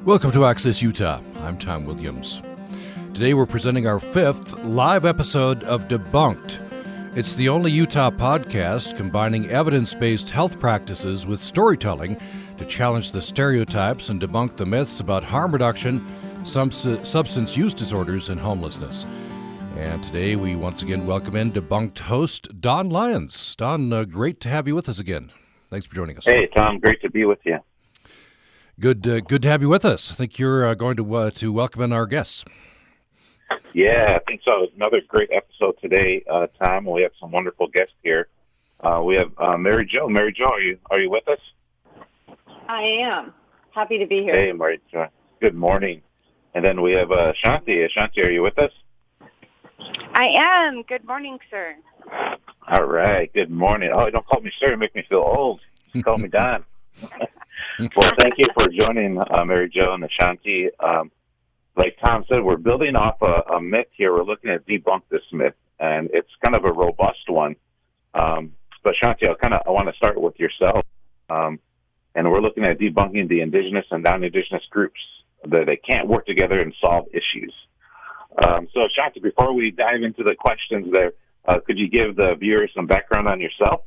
Welcome to Access Utah. I'm Tom Williams. Today we're presenting our 5th live episode of Debunked. It's the only Utah podcast combining evidence-based health practices with storytelling to challenge the stereotypes and debunk the myths about harm reduction, substance use disorders, and homelessness. And today we once again welcome in Debunked host Don Lyons. Don, great to have you with us again. Thanks for joining us. Hey, Tom, great to be with you. Good to have you with us. I think you're going to welcome in our guests. Yeah, I think so. It's another great episode today, Tom. We have some wonderful guests here. We have Mary Jo. Mary Jo, are you with us? I am. Happy to be here. Hey, Mary Jo. Good morning. And then we have Ashanti. Ashanti, are you with us? I am. Good morning, sir. All right. Good morning. Oh, don't call me sir. You make me feel old. Just call me Don. Well, thank you for joining Mary Jo and Ashanti. Like Tom said, we're building off a myth here. We're looking at debunk this myth, and it's kind of a robust one. But Ashanti, I want to start with yourself. And we're looking at debunking the indigenous and non-indigenous groups that they can't work together and solve issues. So Ashanti, before we dive into the questions there, could you give the viewers some background on yourself?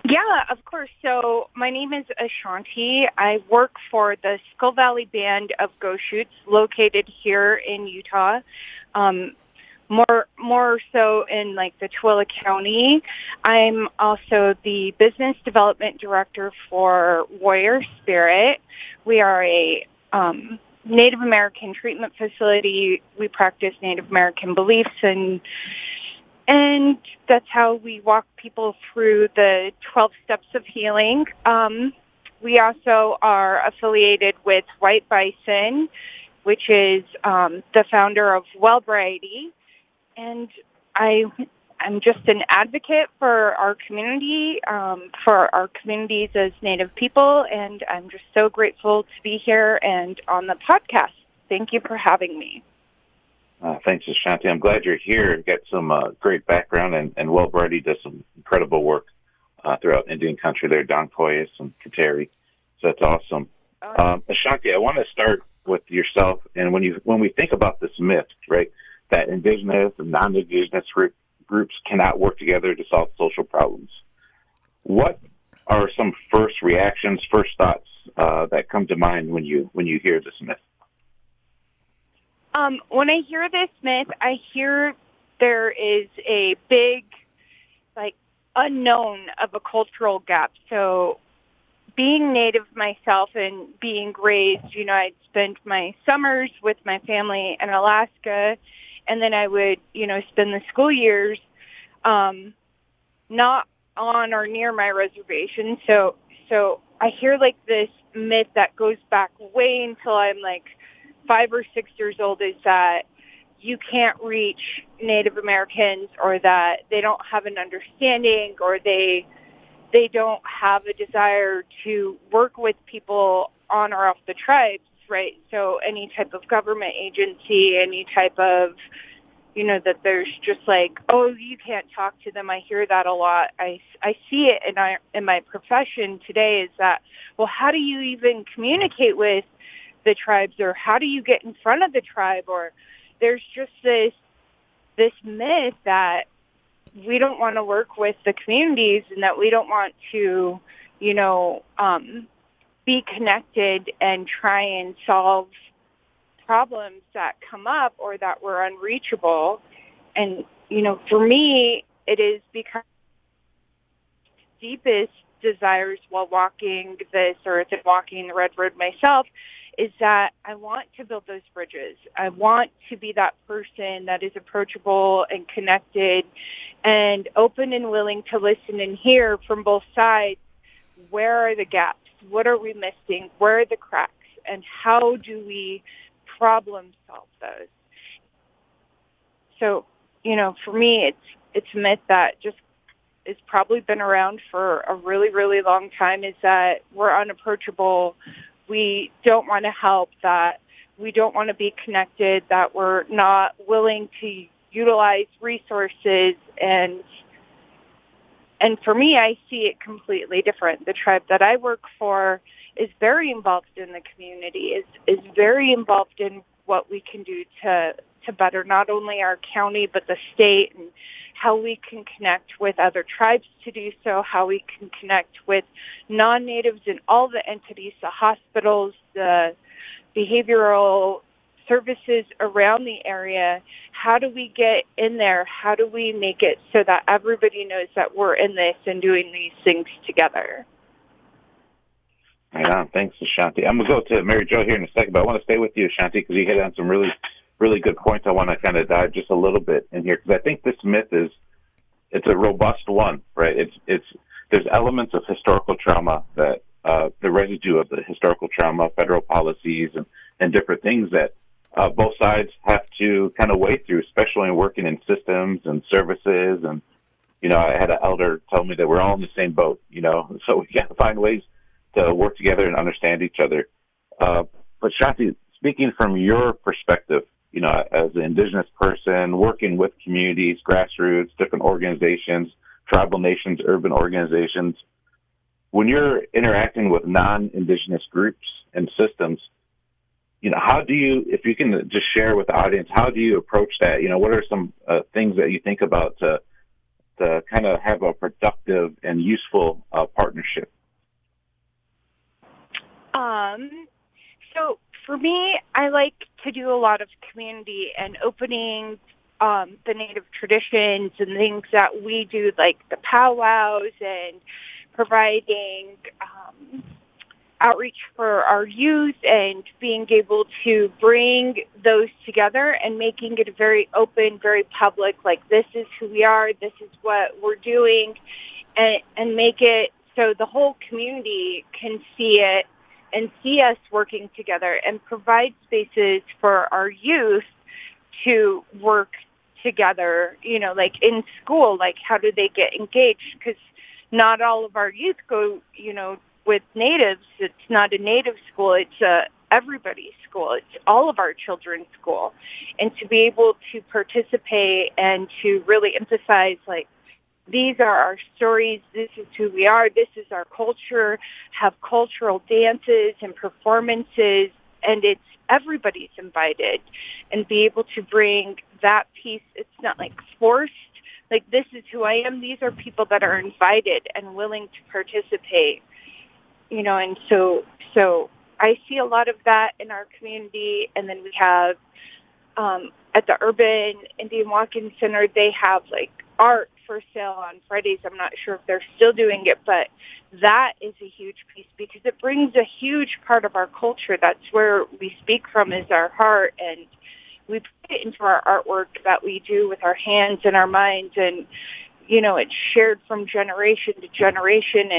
Yeah, of course. So my name is Ashanti. I work for the Skull Valley Band of Goshutes, located here in Utah. More so in like the Tooele County. I'm also the business development director for Warrior Spirit. We are a Native American treatment facility. We practice Native American beliefs, and that's how we walk people through the 12 steps of healing. We also are affiliated with White Bison, which is the founder of Well Variety. And I'm just an advocate for our community, for our communities as Native people, and I'm just so grateful to be here and on the podcast. Thank you for having me. Thanks, Ashanti. I'm glad you're here. You got some great background, and Well Variety does some incredible work throughout Indian country there, Don Koyas and Kateri. So that's awesome. Ashanti, I want to start with yourself. And when we think about this myth, right, that indigenous and non-indigenous groups cannot work together to solve social problems, what are some first reactions, first thoughts that come to mind when you hear this myth? When I hear this myth, I hear there is a big, unknown of a cultural gap. So being Native myself and being raised, I'd spend my summers with my family in Alaska, and then I would, spend the school years not on or near my reservation. So I hear this myth that goes back way until I'm 5 or 6 years old, is that you can't reach Native Americans, or that they don't have an understanding, or they don't have a desire to work with people on or off the tribes, right? So any type of government agency, any type of, that there's just oh, you can't talk to them. I hear that a lot. I see it in my profession today, is that, well, how do you even communicate with the tribes, or how do you get in front of the tribe? Or there's just this myth that we don't want to work with the communities, and that we don't want to, be connected and try and solve problems that come up, or that were unreachable. And, for me, it is because deepest desires while walking this, or walking the Red Road myself, is that I want to build those bridges. I want to be that person that is approachable and connected and open and willing to listen and hear from both sides. Where are the gaps? What are we missing? Where are the cracks? And how do we problem solve those? So, for me, it's a myth that just has probably been around for a really, really long time, is that we're unapproachable. We don't want to help, that we don't want to be connected, that we're not willing to utilize resources. And for me, I see it completely different. The tribe that I work for is very involved in the community, is very involved in what we can do to better not only our county but the state, and how we can connect with other tribes to do so, how we can connect with non-natives and all the entities, the hospitals, the behavioral services around the area. How do we get in there? How do we make it so that everybody knows that we're in this and doing these things together? Right on. Thanks, Ashanti. I'm going to go to Mary Jo here in a second, but I want to stay with you, Ashanti, because you hit on some really good points. I want to kind of dive just a little bit in here, because I think this myth it's a robust one, right? There's elements of historical trauma that the residue of the historical trauma, federal policies, and different things that both sides have to kind of wade through, especially in working in systems and services. And, I had an elder tell me that we're all in the same boat, so we got to find ways to work together and understand each other. But Shanti, speaking from your perspective, as an Indigenous person, working with communities, grassroots, different organizations, tribal nations, urban organizations, when you're interacting with non-Indigenous groups and systems, how do you, if you can just share with the audience, how do you approach that? What are some things that you think about to kind of have a productive and useful partnership? So for me, I like to do a lot of community and opening the Native traditions and things that we do, like the powwows, and providing outreach for our youth, and being able to bring those together and making it very open, very public, like this is who we are, this is what we're doing, and make it so the whole community can see it and see us working together, and provide spaces for our youth to work together, like in school, like how do they get engaged? Because not all of our youth go, with natives. It's not a native school. It's everybody's school. It's all of our children's school. And to be able to participate and to really emphasize, like, these are our stories, this is who we are, this is our culture, have cultural dances and performances, and it's everybody's invited, and be able to bring that piece. It's not like forced, like this is who I am. These are people that are invited and willing to participate, and so I see a lot of that in our community. And then we have at the Urban Indian Walk-In Center, they have like art for sale on Fridays. I'm not sure if they're still doing it, but that is a huge piece because it brings a huge part of our culture. That's where we speak from, is our heart, and we put it into our artwork that we do with our hands and our minds, and it's shared from generation to generation,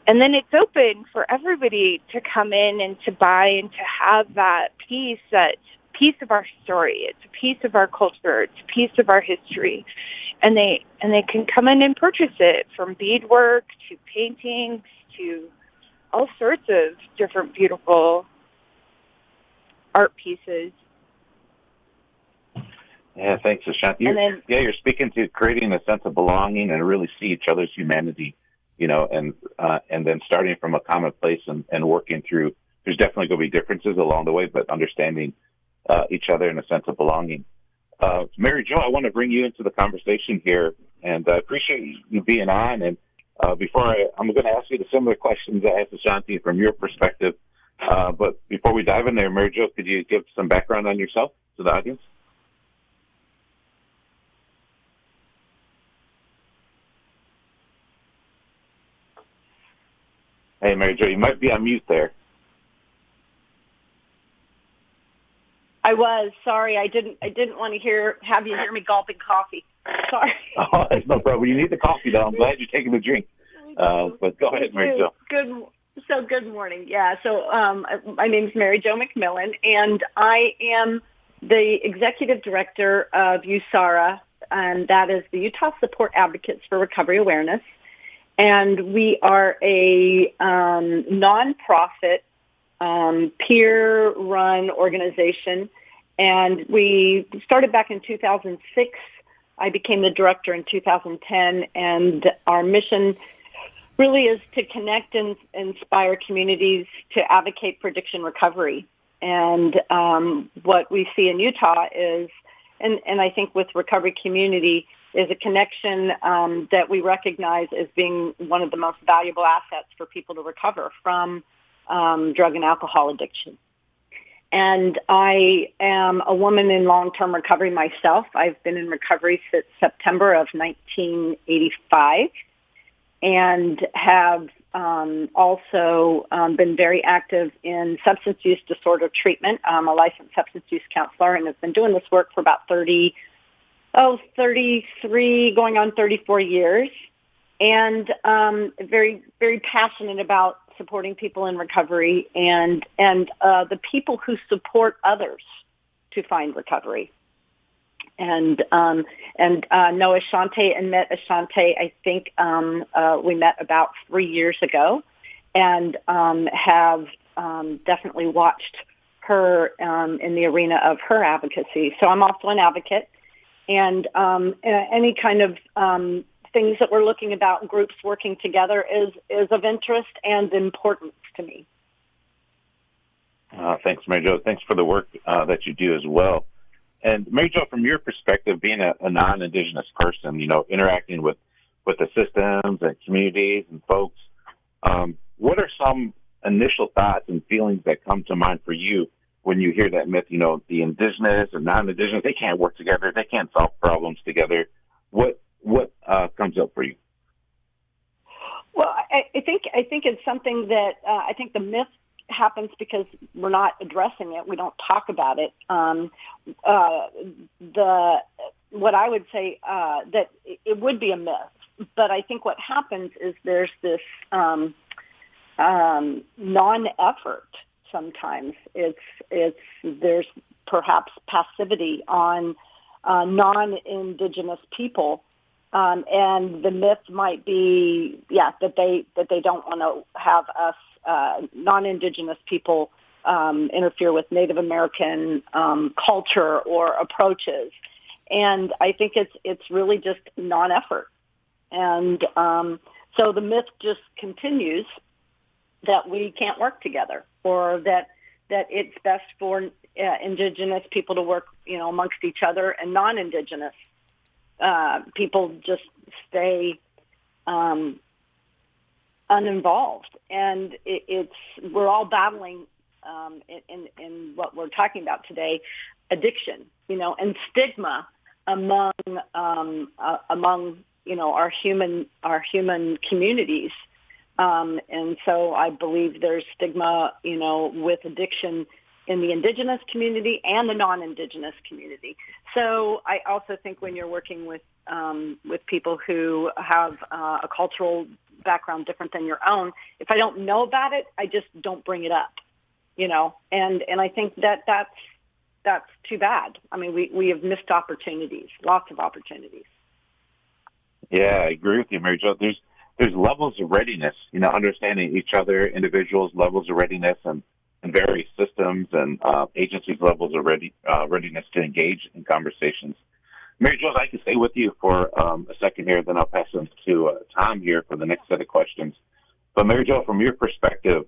and then it's open for everybody to come in and to buy and to have that piece, that's piece of our story. It's a piece of our culture. It's a piece of our history. And they can come in and purchase it, from beadwork to paintings to all sorts of different beautiful art pieces. Yeah, thanks, Ashanti. You're speaking to creating a sense of belonging and really see each other's humanity, and then starting from a common place and working through. There's definitely going to be differences along the way, but understanding each other in a sense of belonging. Mary Jo, I want to bring you into the conversation here, and I appreciate you being on. And I'm going to ask you the similar questions I asked Ashanti from your perspective. But before we dive in there, Mary Jo, could you give some background on yourself to the audience? Hey, Mary Jo, you might be on mute there. I was sorry. I didn't want to have you hear me gulping coffee. Sorry. Oh, that's no problem. You need the coffee, though. I'm glad you're taking the drink. But go ahead, Mary Jo. Good morning. Yeah. So my name is Mary Jo McMillen, and I am the Executive Director of USARA, and that is the Utah Support Advocates for Recovery Awareness. And we are a nonprofit, peer-run organization, and we started back in 2006. I became the director in 2010, and our mission really is to connect and inspire communities to advocate for addiction recovery. And what we see in Utah is, and I think with recovery community, is a connection that we recognize as being one of the most valuable assets for people to recover from drug and alcohol addiction. And I am a woman in long-term recovery myself. I've been in recovery since September of 1985 and have also been very active in substance use disorder treatment. I'm a licensed substance use counselor and have been doing this work for about 33, going on 34 years, and very, very passionate about supporting people in recovery and the people who support others to find recovery. And know Ashanti and met Ashanti, I think we met about 3 years ago, and have definitely watched her in the arena of her advocacy. So I'm also an advocate, and any kind of things that we're looking about, groups working together, is of interest and importance to me. Thanks, Mary Jo. Thanks for the work that you do as well. And Mary Jo, from your perspective, being a non-indigenous person, interacting with the systems and communities and folks, what are some initial thoughts and feelings that come to mind for you when you hear that myth, the indigenous and non-indigenous, they can't work together, they can't solve problems together? What comes up for you? Well, I think it's something that I think the myth happens because we're not addressing it. We don't talk about it. What I would say that it would be a myth, but I think what happens is there's this non-effort. Sometimes there's perhaps passivity on non-indigenous people. And the myth might be, that they don't want to have us non-indigenous people interfere with Native American culture or approaches. And I think it's really just non-effort. And so the myth just continues that we can't work together, or that it's best for indigenous people to work, amongst each other, and non-indigenous people just stay uninvolved. And we're all battling in what we're talking about today, addiction, and stigma among our human communities. And so I believe there's stigma, with addiction in the indigenous community and the non-indigenous community. So I also think when you're working with people who have a cultural background different than your own, if I don't know about it, I just don't bring it up, and I think that's too bad. I mean, we have missed opportunities, lots of opportunities. Yeah, I agree with you, Mary Jo. There's levels of readiness, understanding each other, individuals' levels of readiness, and various systems and agencies' levels of readiness to engage in conversations. Mary Jo, I can stay with you for a second here, then I'll pass them to Tom here for the next set of questions. But Mary Jo, from your perspective,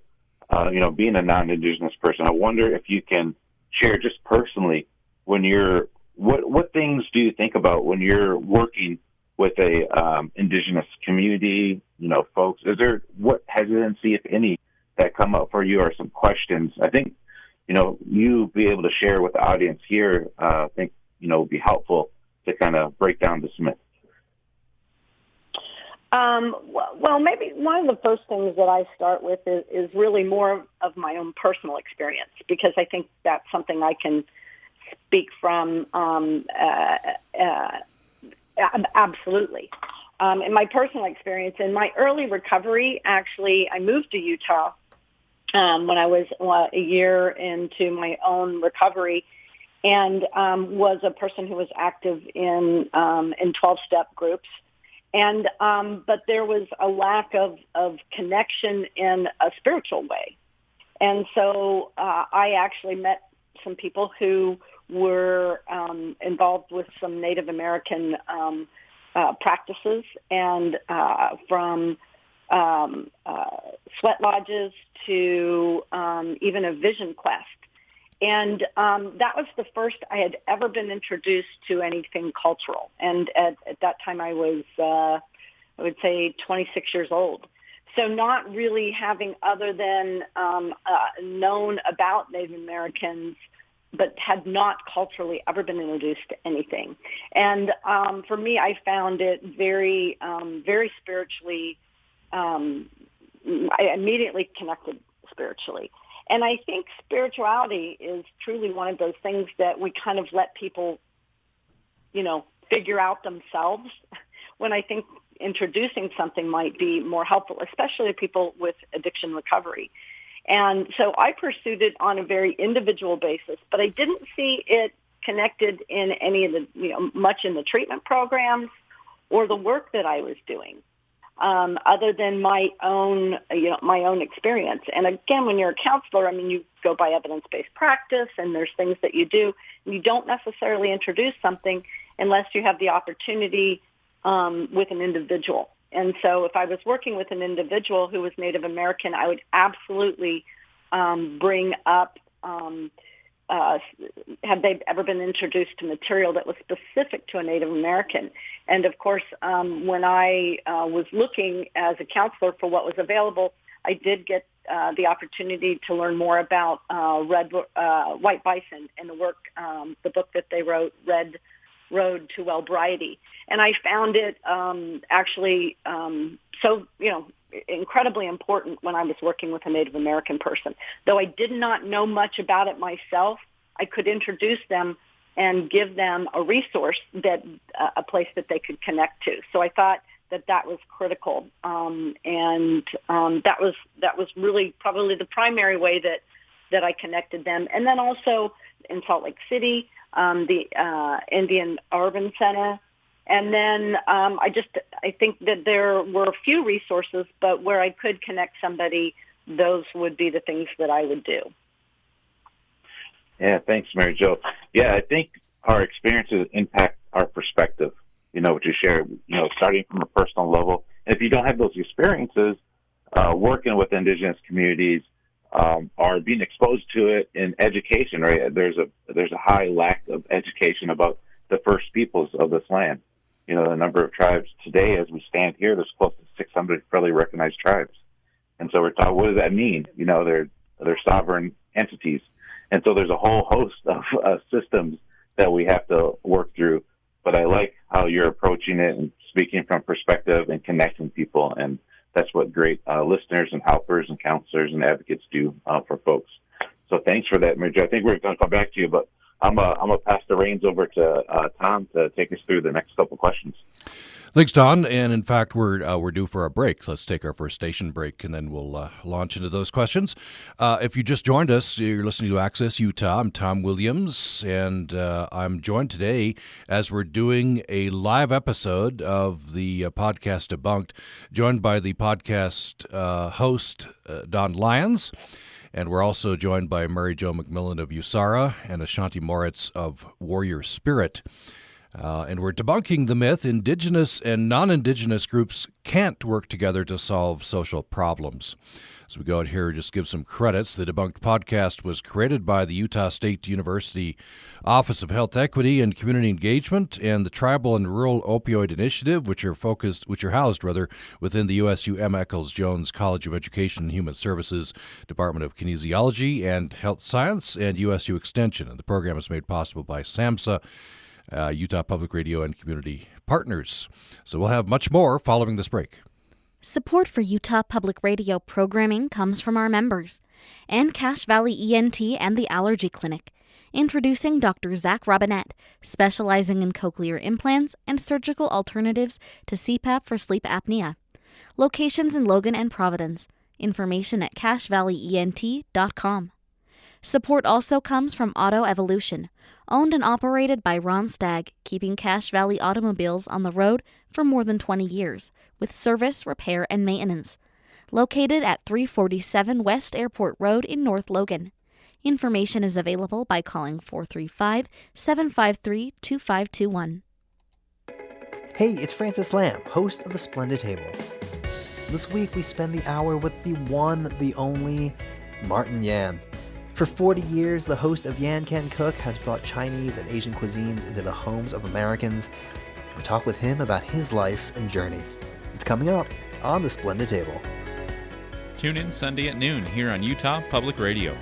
being a non-indigenous person, I wonder if you can share just personally what things do you think about when you're working with a indigenous community, folks? Is there what hesitancy, if any, that come up for you, or some questions? I think, you be able to share with the audience here, I think, would be helpful to kind of break down this myth. Well, maybe one of the first things that I start with is really more of my own personal experience, because I think that's something I can speak from absolutely. In my personal experience, in my early recovery, actually, I moved to Utah when I was a year into my own recovery, and was a person who was active in 12-step groups. And but there was a lack of connection in a spiritual way. And so I actually met some people who were involved with some Native American practices, and from sweat lodges to even a vision quest. And that was the first I had ever been introduced to anything cultural. And at that time I was, I would say, 26 years old. So not really having other than known about Native Americans, but had not culturally ever been introduced to anything. And for me, I found it very, very spiritually. I immediately connected spiritually. And I think spirituality is truly one of those things that we kind of let people, figure out themselves, when I think introducing something might be more helpful, especially to people with addiction recovery. And so I pursued it on a very individual basis, but I didn't see it connected in any of the, much in the treatment programs or the work that I was doing. Other than my own experience. And again, when you're a counselor, you go by evidence-based practice, and there's things that you do. And you don't necessarily introduce something unless you have the opportunity with an individual. And so if I was working with an individual who was Native American, I would absolutely bring up, have they ever been introduced to material that was specific to a Native American? And of course, when I was looking as a counselor for what was available, I did get the opportunity to learn more about white bison and the book that they wrote, Red Road to Wellbriety. And I found it actually so, incredibly important when I was working with a Native American person. Though I did not know much about it myself, I could introduce them and give them a resource, that a place that they could connect to. So I thought that was critical, and that was really probably the primary way that I connected them. And then also in Salt Lake City, the Indian Urban Center. And then I think that there were a few resources, but where I could connect somebody, those would be the things that I would do. Yeah, thanks, Mary Jo. Yeah, I think our experiences impact our perspective, what you share, starting from a personal level. And if you don't have those experiences, working with Indigenous communities, or being exposed to it in education, right? There's a high lack of education about the first peoples of this land. The number of tribes today, as we stand here, there's close to 600 federally recognized tribes. And so we're taught, what does that mean? They're sovereign entities. And so there's a whole host of systems that we have to work through. But I like how you're approaching it and speaking from perspective and connecting people. And that's what great listeners and helpers and counselors and advocates do for folks. So thanks for that, Mary Jo. I think we're going to come back to you, but I'm gonna pass the reins over to Tom to take us through the next couple questions. Thanks, Don. And in fact, we're due for a break. So let's take our first station break, and then we'll launch into those questions. If you just joined us, you're listening to Access Utah. I'm Tom Williams, and I'm joined today as we're doing a live episode of the podcast Debunked, joined by the podcast host, Don Lyons. And we're also joined by Mary Jo McMillen of USARA and Ashanti Moritz of Warrior Spirit. And we're debunking the myth Indigenous and non-Indigenous groups can't work together to solve social problems. As we go out here, just give some credits. The Debunked Podcast was created by the Utah State University Office of Health Equity and Community Engagement and the Tribal and Rural Opioid Initiative, which are housed within the USU Eccles Jones College of Education and Human Services, Department of Kinesiology and Health Science, and USU Extension. And the program is made possible by SAMHSA, Utah Public Radio, and community partners. So we'll have much more following this break. Support for Utah Public Radio programming comes from our members and Cache Valley ENT and the Allergy Clinic. Introducing Dr. Zach Robinette, specializing in cochlear implants and surgical alternatives to CPAP for sleep apnea. Locations in Logan and Providence. Information at cachevalleyent.com. Support also comes from Auto Evolution, owned and operated by Ron Stagg, keeping Cache Valley automobiles on the road for more than 20 years, with service, repair, and maintenance. Located at 347 West Airport Road in North Logan. Information is available by calling 435-753-2521. Hey, it's Francis Lamb, host of The Splendid Table. This week we spend the hour with the one, the only, Martin Yan. For 40 years, the host of Yan Can Cook has brought Chinese and Asian cuisines into the homes of Americans. We talk with him about his life and journey. It's coming up on The Splendid Table. Tune in Sunday at noon here on Utah Public Radio.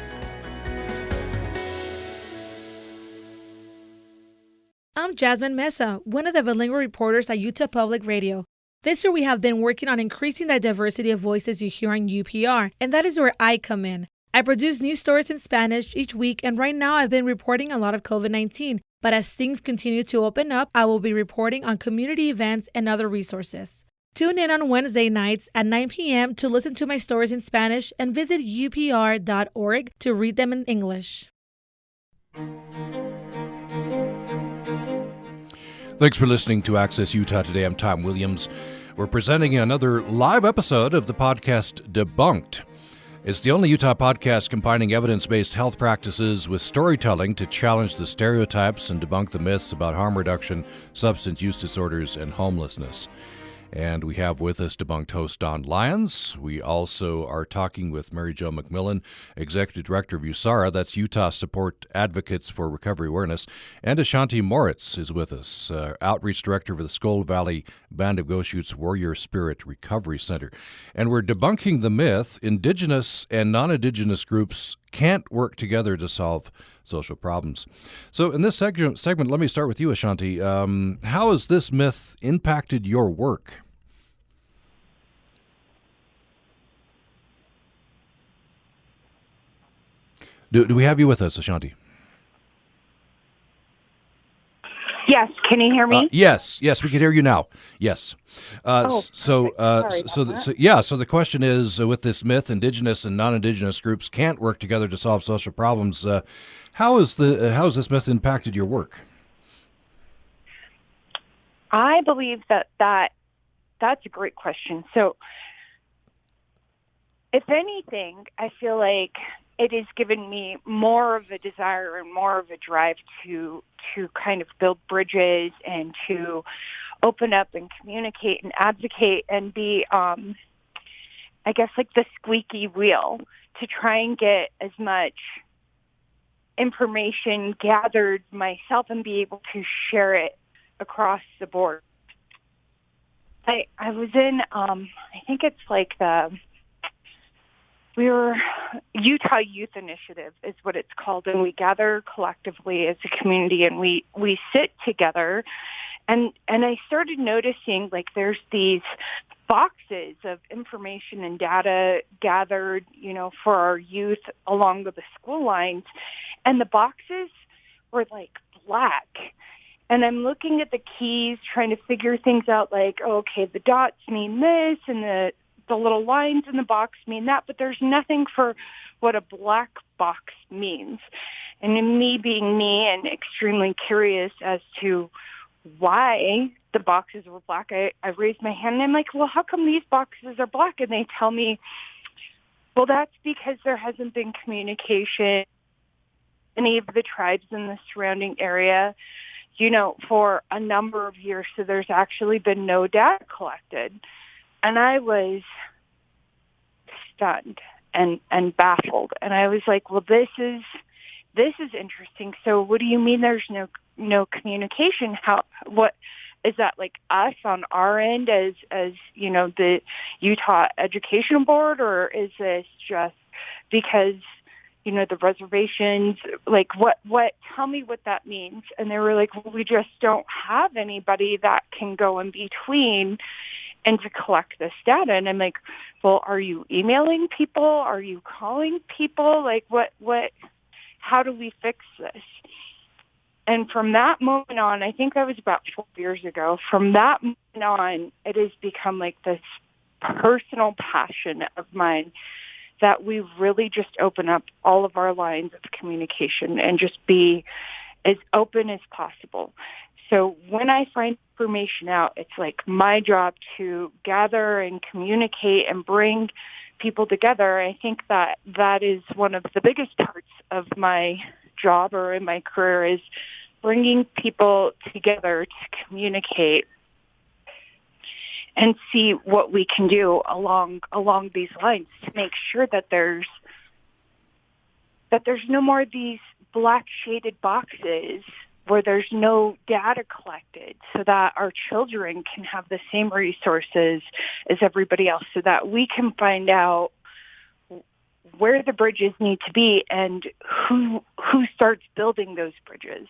I'm Jasmine Mesa, one of the bilingual reporters at Utah Public Radio. This year we have been working on increasing the diversity of voices you hear on UPR, and that is where I come in. I produce news stories in Spanish each week, and right now I've been reporting a lot of COVID-19. But as things continue to open up, I will be reporting on community events and other resources. Tune in on Wednesday nights at 9 p.m. to listen to my stories in Spanish and visit upr.org to read them in English. Thanks for listening to Access Utah today. I'm Tom Williams. We're presenting another live episode of the podcast Debunked. It's the only Utah podcast combining evidence-based health practices with storytelling to challenge the stereotypes and debunk the myths about harm reduction, substance use disorders, and homelessness. And we have with us Debunked host Don Lyons. We also are talking with Mary Jo McMillen, Executive Director of USARA, that's Utah Support Advocates for Recovery Awareness, and Ashanti Moritz is with us, Outreach Director for the Skull Valley Band of Goshutes Warrior Spirit Recovery Center. And we're debunking the myth indigenous and non-indigenous groups can't work together to solve social problems. So in this segment, let me start with you, Ashanti. How has this myth impacted your work? Do we have you with us, Ashanti? Yes, can you hear me? Yes, we can hear you now. Yes. So the question is, with this myth, indigenous and non-indigenous groups can't work together to solve social problems. How has this myth impacted your work? I believe that's a great question. So, if anything, I feel like it has given me more of a desire and more of a drive to kind of build bridges and to open up and communicate and advocate and be, I guess, like the squeaky wheel to try and get as much information gathered myself and be able to share it across the board. I was in, I think it's like Utah Youth Initiative is what it's called, and we gather collectively as a community and we sit together and I started noticing like there's these boxes of information and data gathered, for our youth along the school lines, and the boxes were like black. And I'm looking at the keys, trying to figure things out like, okay, the dots mean this and the little lines in the box mean that, but there's nothing for what a black box means. And in me being me and extremely curious as to why the boxes were black, I raised my hand and I'm like, well, how come these boxes are black? And they tell me, well, that's because there hasn't been communication any of the tribes in the surrounding area, for a number of years. So there's actually been no data collected. And I was stunned and baffled. And I was like, well, this is interesting. So what do you mean there's no communication? What is that, like us on our end as the Utah Education Board, or is this just because the reservations, like what, tell me what that means. And they were like, well, we just don't have anybody that can go in between and to collect this data. And I'm like, well, are you emailing people? Are you calling people? Like what, how do we fix this? And from that moment on, I think that was about 12 years ago, from that moment on, it has become like this personal passion of mine that we really just open up all of our lines of communication and just be as open as possible. So when I find information out, it's like my job to gather and communicate and bring people together. I think that is one of the biggest parts of my job or in my career, is bringing people together to communicate. see what we can do along these lines to make sure that there's no more of these black shaded boxes where there's no data collected, so that our children can have the same resources as everybody else, so that we can find out where the bridges need to be and who starts building those bridges,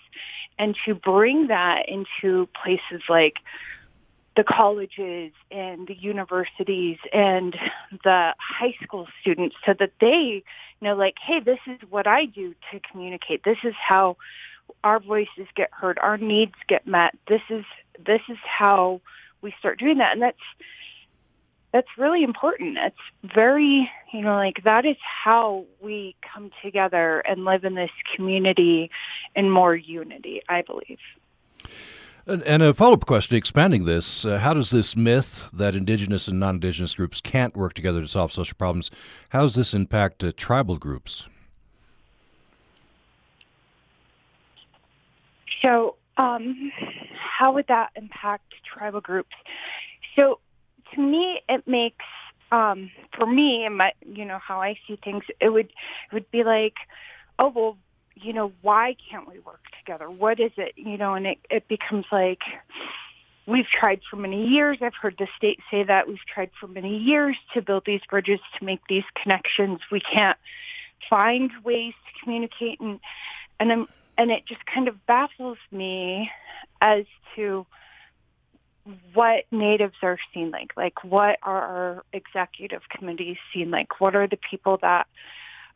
and to bring that into places like the colleges and the universities and the high school students, so that they know, like, hey, this is what I do to communicate. This is how our voices get heard, our needs get met. This is how we start doing that, and that's really important. It's very, that is how we come together and live in this community in more unity, I believe. And a follow-up question, expanding this, how does this myth that Indigenous and non-Indigenous groups can't work together to solve social problems, how does this impact tribal groups? So how would that impact tribal groups? So to me, it makes, for me and my, how I see things, it would be like, oh, well, why can't we work together? What is it? And it becomes like, we've tried for many years. I've heard the state say that we've tried for many years to build these bridges, to make these connections. We can't find ways to communicate. And it just kind of baffles me as to what Natives are seen like what are our executive committees seen like, what are the people that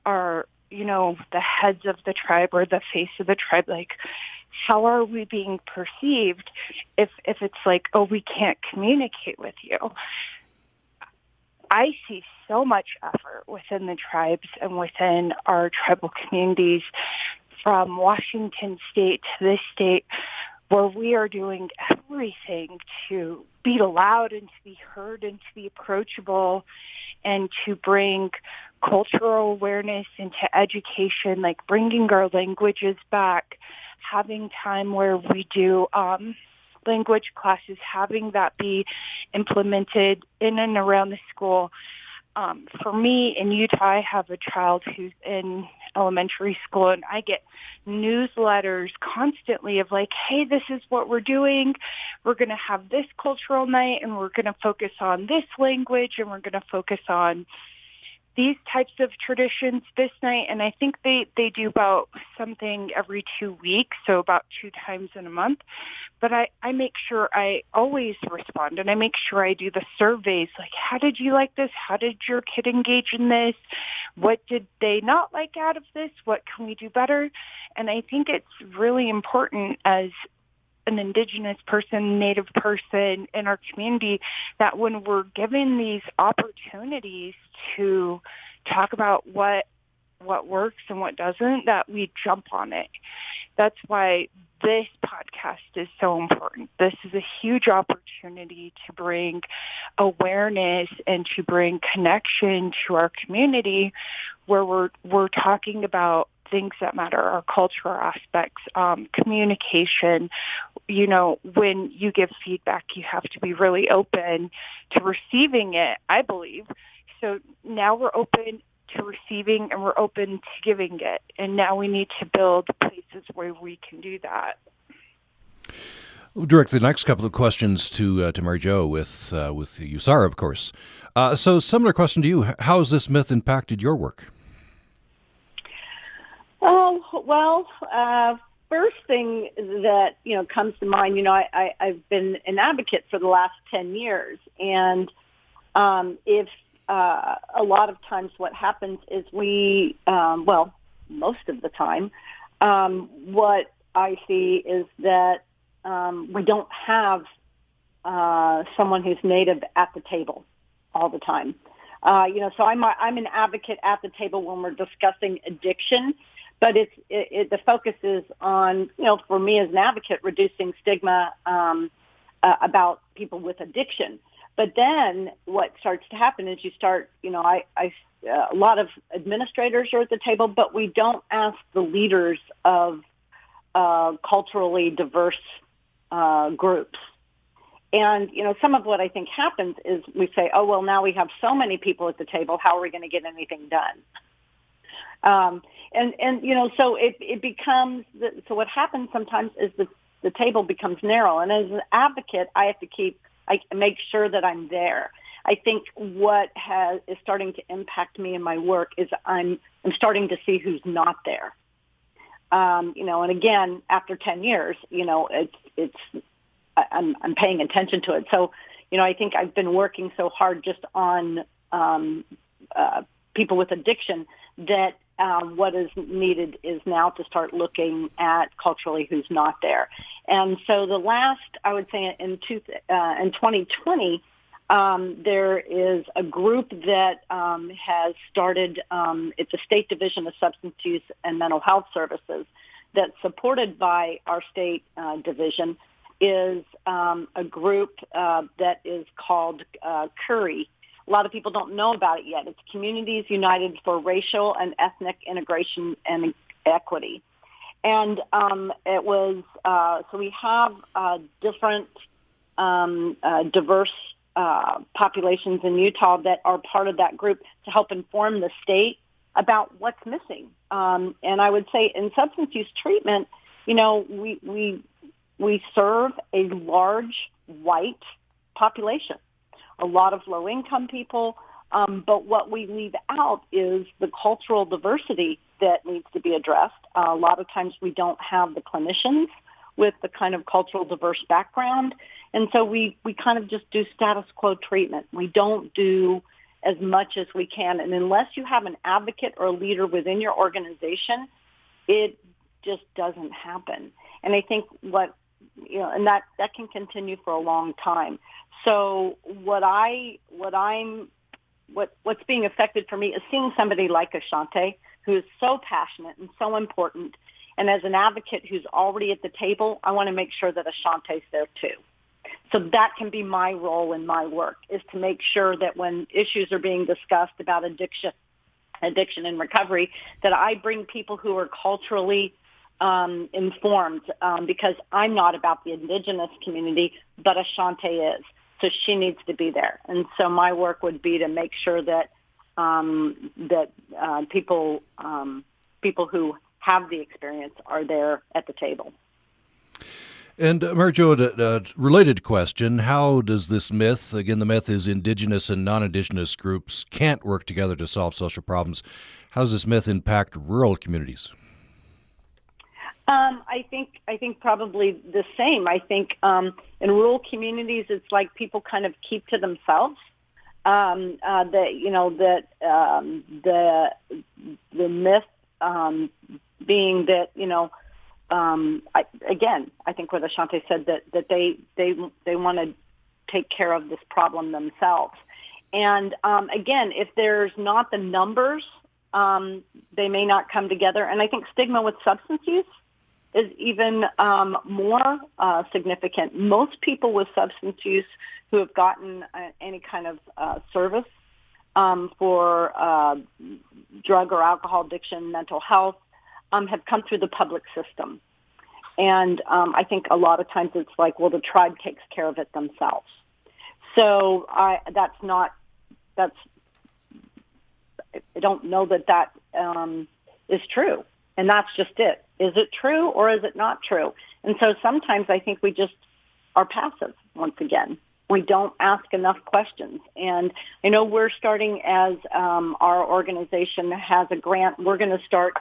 are, the heads of the tribe or the face of the tribe, like, how are we being perceived if it's like, oh, we can't communicate with you? I see so much effort within the tribes and within our tribal communities, from Washington state to this state, where we are doing everything to be loud and to be heard and to be approachable and to bring cultural awareness into education, like bringing our languages back, having time where we do language classes, having that be implemented in and around the school. For me, in Utah, I have a child who's in elementary school, and I get newsletters constantly of like, hey, this is what we're doing. We're going to have this cultural night, and we're going to focus on this language, and we're going to focus on these types of traditions this night. And I think they do about something every 2 weeks, so about 2 times in a month. But I make sure I always respond, and I make sure I do the surveys, like, how did you like this? How did your kid engage in this? What did they not like out of this? What can we do better? And I think it's really important as an Indigenous person, Native person in our community, that when we're given these opportunities to talk about what works and what doesn't, that we jump on it. That's why this podcast is so important. This is a huge opportunity to bring awareness and to bring connection to our community, where we're talking about things that matter, our cultural aspects, communication. When you give feedback, you have to be really open to receiving it, I believe. So now we're open to receiving and we're open to giving it. And now we need to build places where we can do that. We'll direct the next couple of questions to Mary Jo with USARA, of course. So similar question to you. How has this myth impacted your work? Oh, well, first thing that, comes to mind, I've been an advocate for the last 10 years. And if a lot of times what happens is we, most of the time, what I see is that we don't have someone who's Native at the table all the time. So I'm an advocate at the table when we're discussing addiction, but the focus is on, for me as an advocate, reducing stigma about people with addiction. But then what starts to happen is you start, a lot of administrators are at the table, but we don't ask the leaders of culturally diverse groups. And, some of what I think happens is we say, oh, well, now we have so many people at the table. How are we going to get anything done? So it becomes, so what happens sometimes is the table becomes narrow. And as an advocate, I have to make sure that I'm there. I think what is starting to impact me in my work is I'm starting to see who's not there. And again, after 10 years, I'm paying attention to it. So, I think I've been working so hard just on people with addiction that what is needed is now to start looking at culturally who's not there. And so I would say in 2020, there is a group that has started, it's a state division of substance use and mental health services that's supported by our state division, is a group that is called CURI. A lot of people don't know about it yet. It's Communities United for Racial and Ethnic Integration and Equity. And it was, so we have different diverse populations in Utah that are part of that group to help inform the state about what's missing. And I would say in substance use treatment, we serve a large white population, a lot of low-income people, but what we leave out is the cultural diversity that needs to be addressed. A lot of times we don't have the clinicians with the kind of cultural diverse background, and so we kind of just do status quo treatment. We don't do as much as we can, and unless you have an advocate or a leader within your organization, it just doesn't happen. And I think and that can continue for a long time. So what's being affected for me is seeing somebody like Ashanti, who is so passionate and so important. And as an advocate who's already at the table, I want to make sure that Ashanti's there too. So that can be my role in my work, is to make sure that when issues are being discussed about addiction and recovery, that I bring people who are culturally informed, because I'm not about the indigenous community, but Ashanti is. So she needs to be there. And so my work would be to make sure that people who have the experience are there at the table. And Mary Jo, a related question, how does this myth, again, the myth is indigenous and non-indigenous groups can't work together to solve social problems. How does this myth impact rural communities? I think probably the same. I think in rural communities, it's like people kind of keep to themselves. The myth being that I think what Ashanti said, that they want to take care of this problem themselves. And again, if there's not the numbers, they may not come together. And I think stigma with substance use is even more significant. Most people with substance use who have gotten any kind of service for drug or alcohol addiction, mental health, have come through the public system. And I think a lot of times it's like, well, the tribe takes care of it themselves. So I don't know that is true. And that's just it. Is it true or is it not true? And so sometimes I think we just are passive once again. We don't ask enough questions. And I know we're starting, as our organization has a grant, we're going to start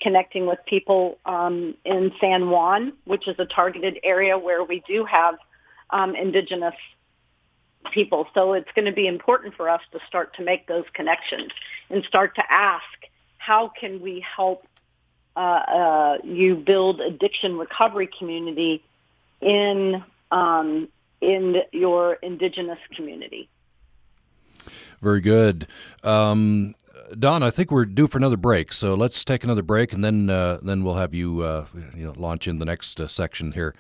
connecting with people in San Juan, which is a targeted area where we do have indigenous people. So it's going to be important for us to start to make those connections and start to ask, how can we help you build addiction recovery community in your indigenous community? Very good. Don, I think we're due for another break, so let's take another break, and then we'll have you launch in the next section here.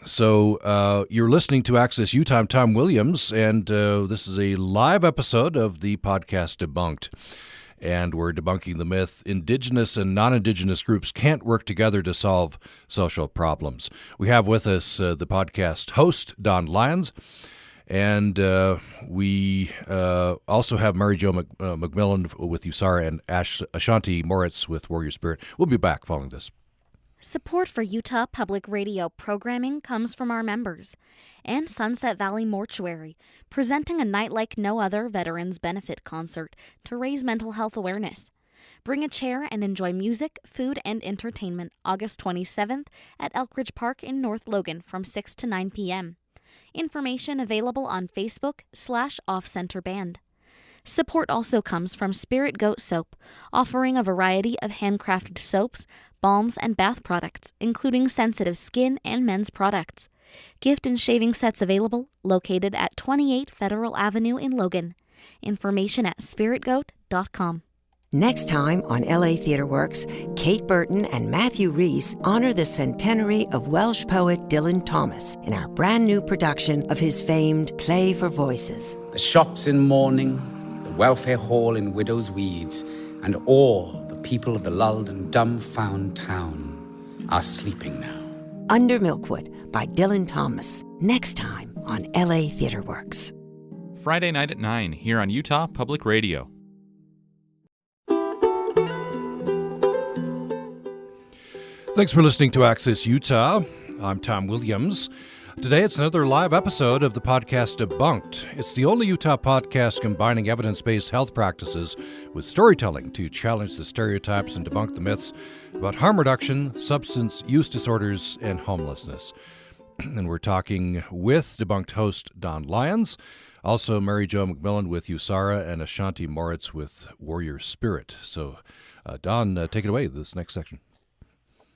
So you're listening to Access Utah. I'm Tom Williams, and this is a live episode of the podcast Debunked. and we're debunking the myth indigenous and non-indigenous groups can't work together to solve social problems. We have with us the podcast host, Don Lyons, and we also have Mary Jo McMillen with USARA and Ashanti Moritz with Warrior Spirit. We'll be back following this. Support for Utah Public Radio programming comes from our members and Sunset Valley Mortuary, presenting a night like no other Veterans Benefit concert to raise mental health awareness. Bring a chair and enjoy music, food, and entertainment August 27th at Elkridge Park in North Logan from 6 to 9 p.m. Information available on Facebook/Off-Center Band. Support also comes from Spirit Goat Soap, offering a variety of handcrafted soaps, balms, and bath products, including sensitive skin and men's products. Gift and shaving sets available, located at 28 Federal Avenue in Logan. Information at spiritgoat.com. Next time on LA Theatre Works, Kate Burton and Matthew Rhys honor the centenary of Welsh poet Dylan Thomas in our brand new production of his famed Play for Voices. The shops in mourning, the welfare hall in widow's weeds, and all the people of the lulled and dumbfound town are sleeping now. Under Milkwood by Dylan Thomas. Next time on LA Theatre Works. Friday night at 9 here on Utah Public Radio. Thanks for listening to Access Utah. I'm Tom Williams. Today it's another live episode of the podcast Debunked. It's the only Utah podcast combining evidence-based health practices with storytelling to challenge the stereotypes and debunk the myths about harm reduction, substance use disorders, and homelessness. And we're talking with Debunked host Don Lyons, also Mary Jo McMillen with USARA, and Ashanti Moritz with Warrior Spirit. So, Don, take it away, this next section.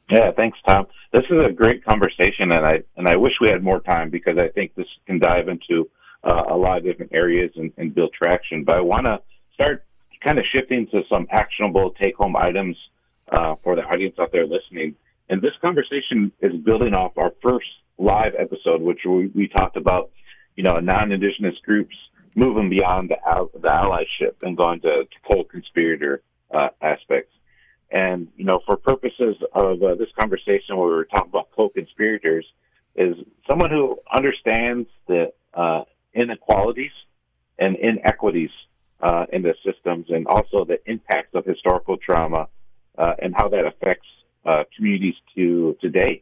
Yeah, thanks, Tom. This is a great conversation, and I wish we had more time because I think this can dive into a lot of different areas and build traction. But I want to start kind of shifting to some actionable take-home items for the audience out there listening. And this conversation is building off our first live episode, which we talked about, non-indigenous groups moving beyond the allyship and going to co-conspirator aspects. And, for purposes of this conversation where we're talking about co-conspirators, is someone who understands the inequalities and inequities in the systems and also the impacts of historical trauma and how that affects communities today.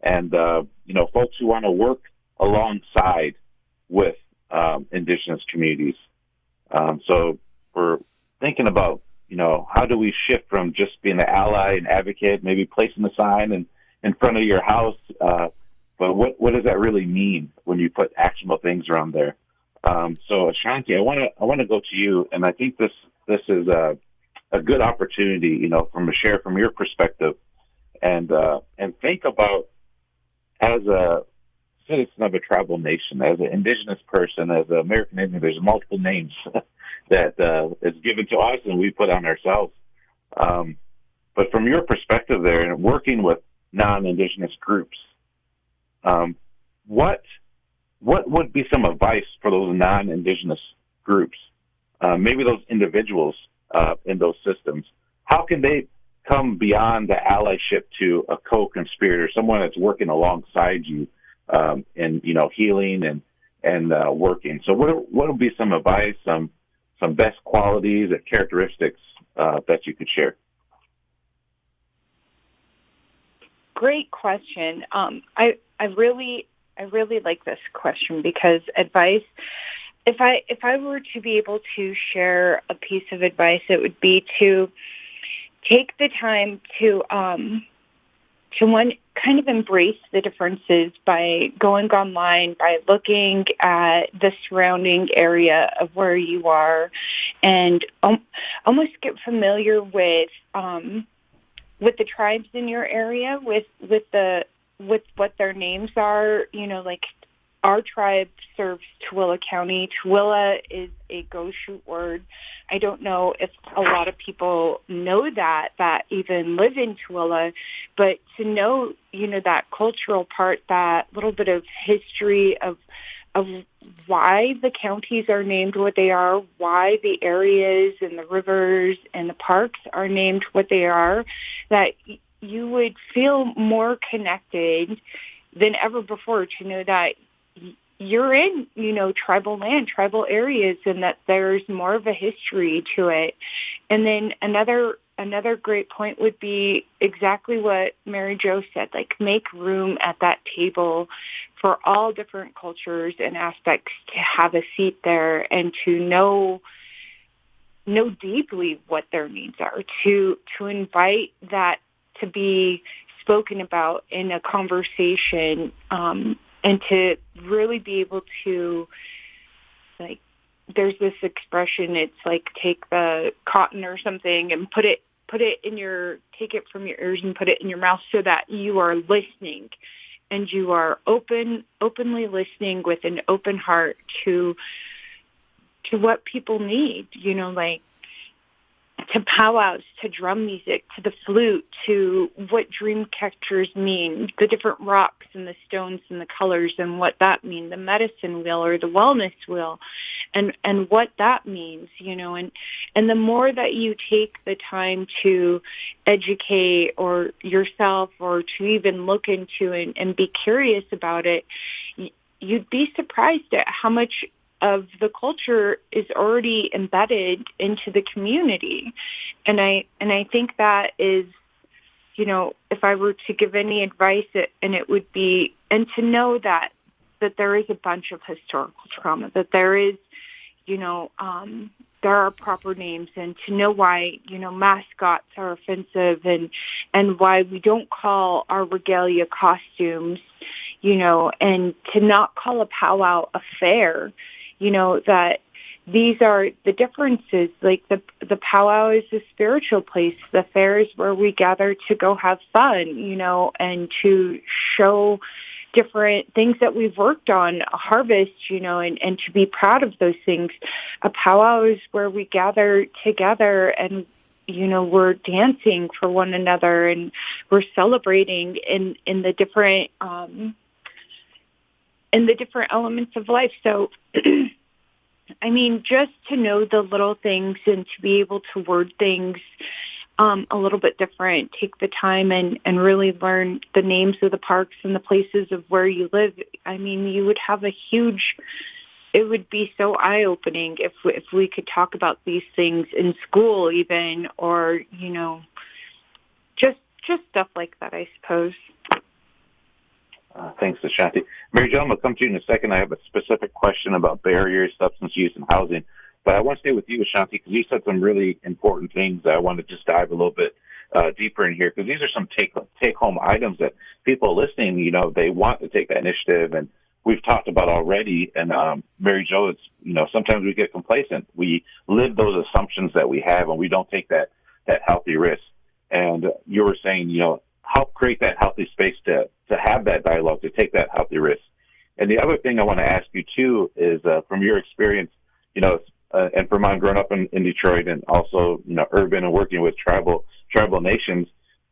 And, folks who want to work alongside with indigenous communities. So we're thinking about, how do we shift from just being an ally and advocate, maybe placing a sign in front of your house, but what does that really mean when you put actionable things around there? So Ashanti, I want to go to you, and I think this is a good opportunity, from your perspective, and think about as a citizen of a tribal nation, as an indigenous person, as an American Indian. There's multiple names that is given to us and we put on ourselves. But from your perspective there, and working with non-indigenous groups, what would be some advice for those non-indigenous groups, maybe those individuals in those systems? How can they come beyond the allyship to a co-conspirator, someone that's working alongside you in healing and working? So what would be some advice, some best qualities and characteristics that you could share? Great question. I really like this question because advice. If I were to be able to share a piece of advice, it would be to take the time to one, kind of embrace the differences by going online, by looking at the surrounding area of where you are, and almost get familiar with the tribes in your area, with what their names are. Like our tribe serves Tooele County. Tooele is a Goshute word. I don't know if a lot of people know that even live in Tooele, but to know, that cultural part, that little bit of history of why the counties are named what they are, why the areas and the rivers and the parks are named what they are, that you would feel more connected than ever before to know that you're in, tribal land, tribal areas, and that there's more of a history to it. And then another great point would be exactly what Mary Jo said, like make room at that table for all different cultures and aspects to have a seat there and to know deeply what their needs are, to invite that to be spoken about in a conversation, and to really be able to, like, there's this expression, it's like take the cotton or something and take it from your ears and put it in your mouth, so that you are listening and you are openly listening with an open heart to what people need, like to powwows, to drum music, to the flute, to what dream catchers mean, the different rocks and the stones and the colors and what that means, the medicine wheel or the wellness wheel, and what that means, and the more that you take the time to educate or yourself or to even look into and be curious about it, you'd be surprised at how much of the culture is already embedded into the community. And I think that is, if I were to give any advice, it would be, and to know that there is a bunch of historical trauma, that there is, there are proper names, and to know why, mascots are offensive and why we don't call our regalia costumes, and to not call a powwow a fair, that these are the differences. Like the powwow is a spiritual place. The fair is where we gather to go have fun, and to show different things that we've worked on, a harvest, and to be proud of those things. A powwow is where we gather together and, we're dancing for one another and we're celebrating in the different, elements of life. So, just to know the little things and to be able to word things a little bit different, take the time and really learn the names of the parks and the places of where you live. You would have it would be so eye-opening if we could talk about these things in school even, or, just stuff like that, I suppose. Thanks, Ashanti. Mary Jo, I'm going to come to you in a second. I have a specific question about barriers, substance use, and housing. But I want to stay with you, Ashanti, because you said some really important things that I want to just dive a little bit deeper in here, because these are some take-home items that people listening, they want to take that initiative, and we've talked about already. And Mary Jo, it's, sometimes we get complacent. We live those assumptions that we have, and we don't take that healthy risk. And you were saying, help create that healthy space to have that dialogue, to take that healthy risk. And the other thing I want to ask you, too, is from your experience, and from mine growing up in Detroit and also, urban and working with tribal nations,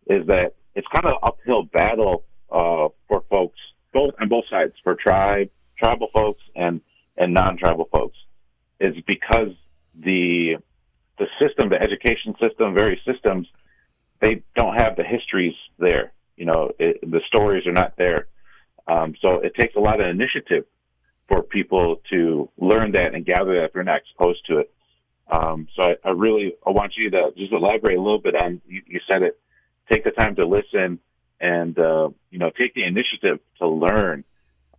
is that it's kind of an uphill battle for folks, on both sides, for tribal folks and non-tribal folks. Is because the system, the education system, various systems, they don't have the histories there. The stories are not there. So it takes a lot of initiative for people to learn that and gather that if they're not exposed to it. So I want you to just elaborate a little bit on, you said it, take the time to listen and, take the initiative to learn.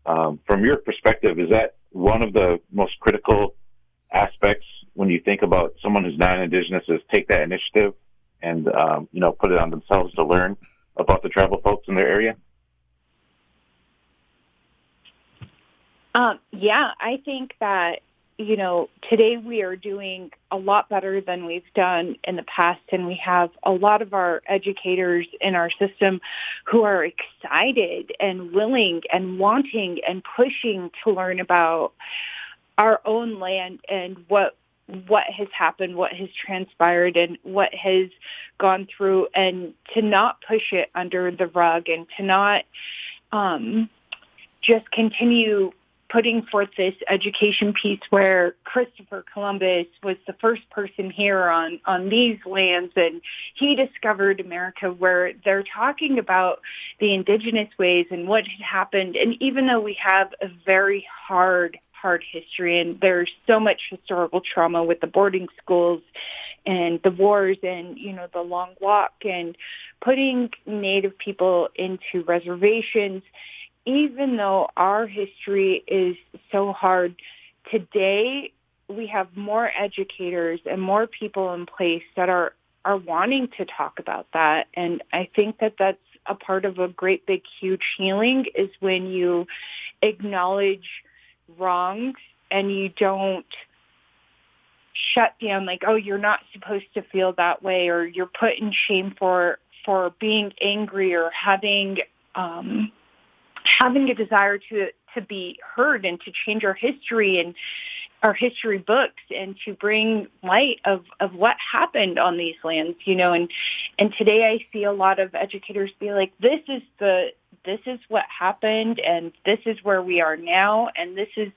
From your perspective, is that one of the most critical aspects when you think about someone who's non-indigenous, is take that initiative and, put it on themselves to learn about the tribal folks in their area? I think that, today we are doing a lot better than we've done in the past, and we have a lot of our educators in our system who are excited and willing and wanting and pushing to learn about our own land and what has happened, what has transpired, and what has gone through, and to not push it under the rug, and to not just continue putting forth this education piece where Christopher Columbus was the first person here on these lands, and he discovered America, where they're talking about the indigenous ways and what had happened. And even though we have a very hard history, and there's so much historical trauma with the boarding schools and the wars and, the long walk and putting Native people into reservations, even though our history is so hard, today we have more educators and more people in place that are wanting to talk about that. And I think that that's a part of a great, big, huge healing, is when you acknowledge wrongs and you don't shut down like, oh, you're not supposed to feel that way, or you're put in shame for being angry, or having a desire to be heard and to change our history and our history books and to bring light of what happened on these lands, and today I see a lot of educators be like, this is what happened, and this is where we are now, and this is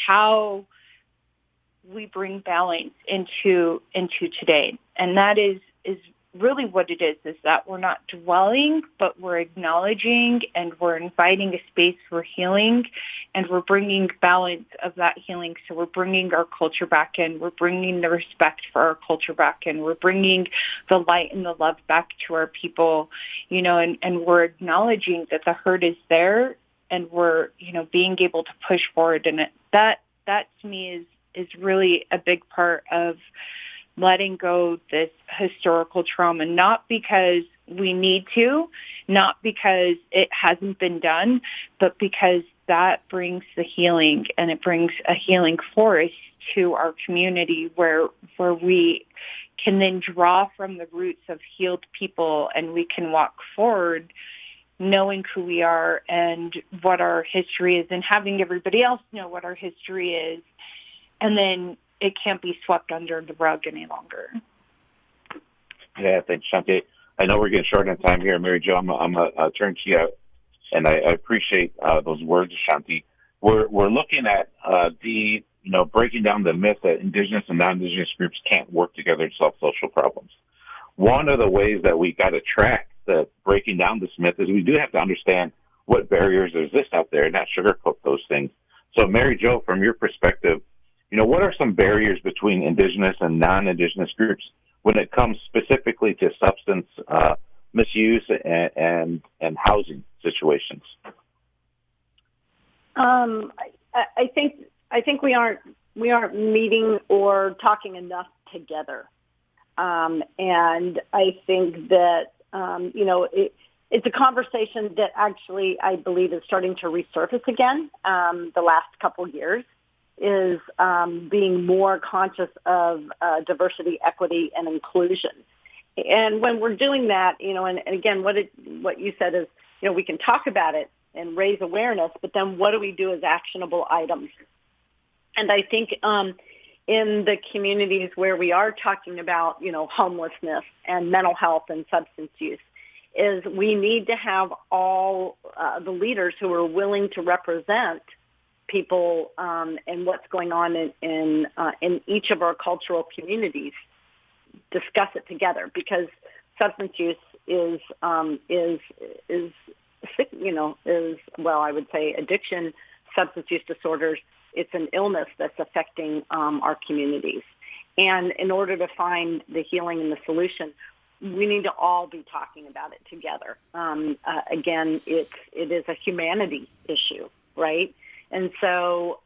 how we bring balance into today. And that is really what it is that we're not dwelling, but we're acknowledging, and we're inviting a space for healing, and we're bringing balance of that healing. So we're bringing our culture back in, we're bringing the respect for our culture back in, we're bringing the light and the love back to our people, and we're acknowledging that the hurt is there, and we're, being able to push forward. And that to me is really a big part of letting go this historical trauma, not because we need to, not because it hasn't been done, but because that brings the healing, and it brings a healing force to our community where we can then draw from the roots of healed people, and we can walk forward knowing who we are and what our history is, and having everybody else know what our history is. And then it can't be swept under the rug any longer. Yeah, thanks, Ashanti. I know we're getting short on time here, Mary Jo. I'm gonna turn to you, and I appreciate those words, Ashanti. We're looking at breaking down the myth that indigenous and non-indigenous groups can't work together to solve social problems. One of the ways that we got to track the breaking down this myth is we do have to understand what barriers exist out there and not sugarcoat those things. So, Mary Jo, from your perspective, what are some barriers between indigenous and non-indigenous groups when it comes specifically to substance misuse and housing situations? I think we aren't meeting or talking enough together, and I think that it's a conversation that actually I believe is starting to resurface again. The last couple years is being more conscious of diversity, equity, and inclusion. And when we're doing that, and again, what you said is, we can talk about it and raise awareness, but then what do we do as actionable items? And I think in the communities where we are talking about, homelessness and mental health and substance use, is we need to have all the leaders who are willing to represent people and what's going on in each of our cultural communities discuss it together, because substance use is I would say addiction, substance use disorders. It's an illness that's affecting our communities, and in order to find the healing and the solution, we need to all be talking about it together. Again, it is a humanity issue, right? And so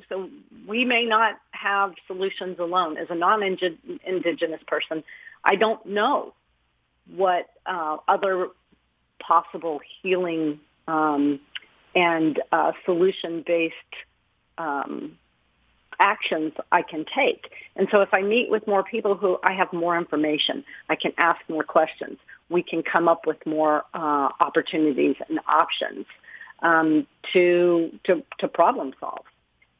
so we may not have solutions alone. As a non-indigenous person, I don't know what other possible healing and solution-based actions I can take. And so if I meet with more people who I have more information, I can ask more questions. We can come up with more opportunities and options to problem solve.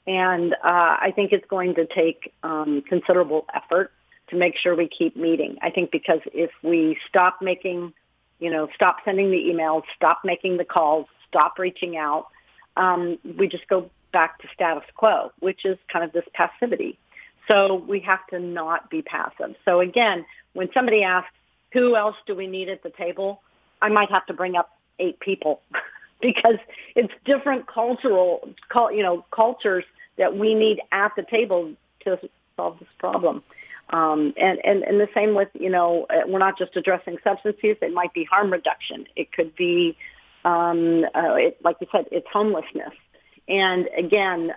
And I think it's going to take considerable effort to make sure we keep meeting. I think because if we stop sending the emails, stop making the calls, stop reaching out, we just go back to status quo, which is kind of this passivity. So we have to not be passive. So again, when somebody asks, who else do we need at the table? I might have to bring up 8 people because it's different cultures that we need at the table to solve this problem. And the same with, we're not just addressing substance use. It might be harm reduction. It could be, like you said, it's homelessness. And again,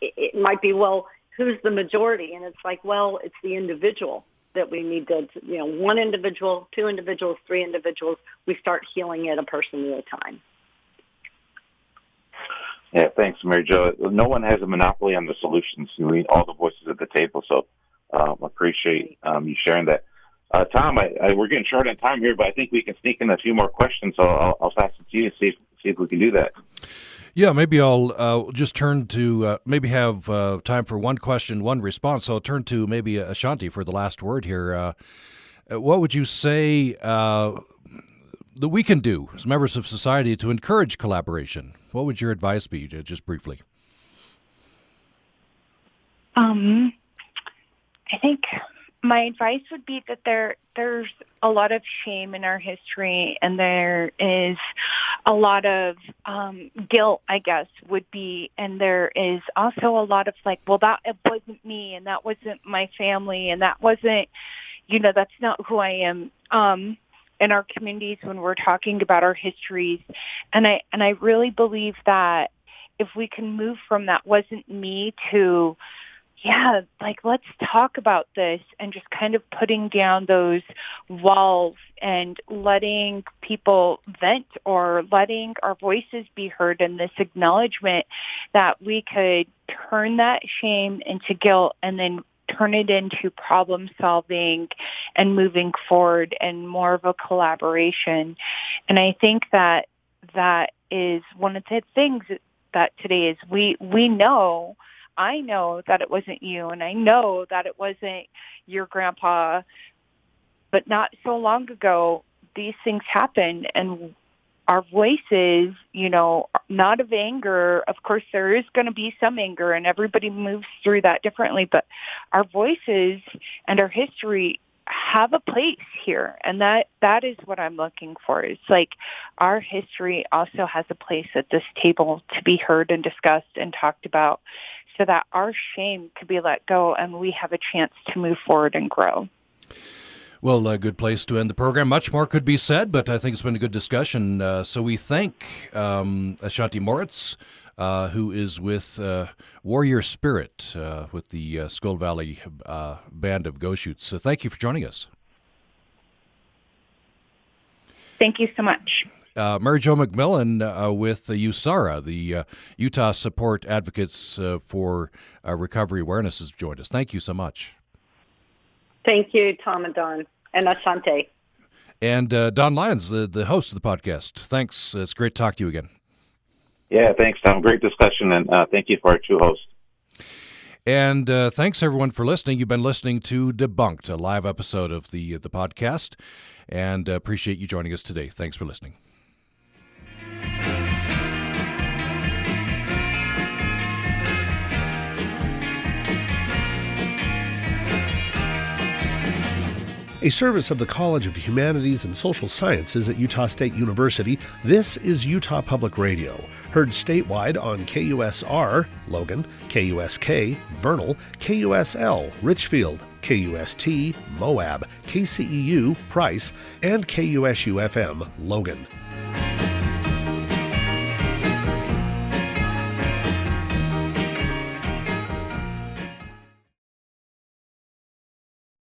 it might be, well, who's the majority? And it's like, well, it's the individual that we need to, one individual, 2 individuals, 3 individuals. We start healing it a person at a time. Yeah, thanks, Mary Jo. No one has a monopoly on the solutions. We need all the voices at the table. So appreciate you sharing that. Tom, we're getting short on time here, but I think we can sneak in a few more questions. So I'll pass it to you and see if we can do that. Yeah, maybe I'll just turn to maybe have time for one question, one response. So I'll turn to maybe Ashanti for the last word here. What would you say that we can do as members of society to encourage collaboration? What would your advice be, just briefly? I think my advice would be that there's a lot of shame in our history, and there is a lot of guilt, I guess, would be, and there is also a lot of like, well, it wasn't me, and that wasn't my family, and that wasn't, that's not who I am. In our communities, when we're talking about our histories, and I really believe that if we can move from that wasn't me to, let's talk about this, and just kind of putting down those walls and letting people vent or letting our voices be heard, and this acknowledgement that we could turn that shame into guilt and then turn it into problem solving and moving forward and more of a collaboration. And I think that is one of the things that today is we know, I know that it wasn't you, and I know that it wasn't your grandpa, but not so long ago, these things happened, and our voices, not of anger. Of course, there is going to be some anger, and everybody moves through that differently, but our voices and our history have a place here, and that is what I'm looking for. It's like our history also has a place at this table to be heard and discussed and talked about, so that our shame could be let go and we have a chance to move forward and grow. Well, a good place to end the program. Much more could be said, but I think it's been a good discussion. So we thank Ashanti Moritz, who is with Warrior Spirit with the Skull Valley Band of Goshutes. So thank you for joining us. Thank you so much. Mary Jo McMillen with USARA, the Utah Support Advocates for Recovery Awareness, has joined us. Thank you so much. Thank you, Tom and Don, and Ashanti. And Don Lyons, the host of the podcast. Thanks. It's great to talk to you again. Yeah, thanks, Tom. Great discussion, and thank you for our 2 hosts. And thanks, everyone, for listening. You've been listening to Debunked, a live episode of the podcast, and appreciate you joining us today. Thanks for listening. A service of the College of Humanities and Social Sciences at Utah State University, this is Utah Public Radio. Heard statewide on KUSR, Logan, KUSK, Vernal, KUSL, Richfield, KUST, Moab, KCEU, Price, and KUSU-FM, Logan.